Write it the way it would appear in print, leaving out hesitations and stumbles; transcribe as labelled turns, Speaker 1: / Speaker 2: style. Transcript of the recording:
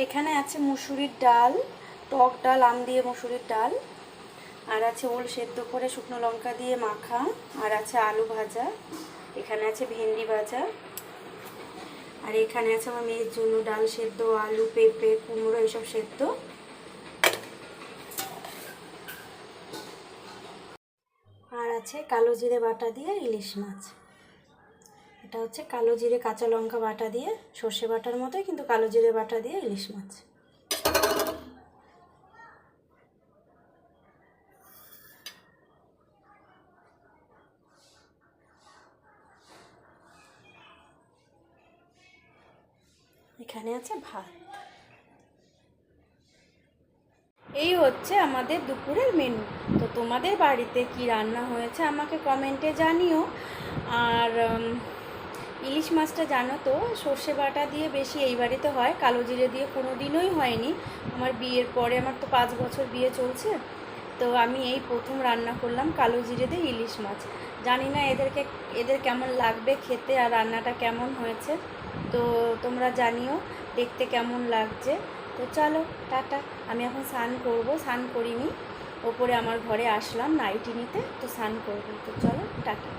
Speaker 1: এখানে আছে মুসুরির ডাল, টক ডাল, আম দিয়ে মুসুরির ডাল, আর আছে ওল সেদ্ধ করে শুকনো লঙ্কা দিয়ে মাখা, আর আছে আলু ভাজা, এখানে আছে ভেন্ডি ভাজা, আর এখানে আছে আমার মেয়ের জন্য ডাল সেদ্ধ, আলু, পেঁপে, কুমড়ো এসব সেদ্ধ, আর আছে কালো জিরে বাটা দিয়ে ইলিশ মাছ। এটা হচ্ছে কালো জিরে কাঁচা লঙ্কা বাটা দিয়ে, সর্ষে বাটার মতোই কিন্তু কালো জিরে বাটা দিয়ে ইলিশ মাছ। এখানে আছে ভাত। এই হচ্ছে আমাদের দুপুরের মেনু। তো তোমাদের বাড়িতে কি রান্না হয়েছে আমাকে কমেন্টে জানিও। আর ইলিশ মাছটা জানো তো সর্ষে বাটা দিয়ে বেশি এই বাড়িতে হয়, কালো জিরে দিয়ে কোনো দিনই হয়নি। আমার বিয়ের পরে, আমার তো 5 বছর বিয়ে চলছে, তো আমি এই প্রথম রান্না করলাম কালো জিরে দিয়ে ইলিশ মাছ। জানি না এদের কেমন লাগবে খেতে আর রান্নাটা কেমন হয়েছে, তো তোমরা জানিও দেখতে কেমন লাগছে। তো চলো টাটা, আমি এখন স্নান করবো, স্নান করিনি, ওপরে আমার ঘরে আসলাম নাইটি নিতে, তো স্নান করবো, তো চলো টাটা।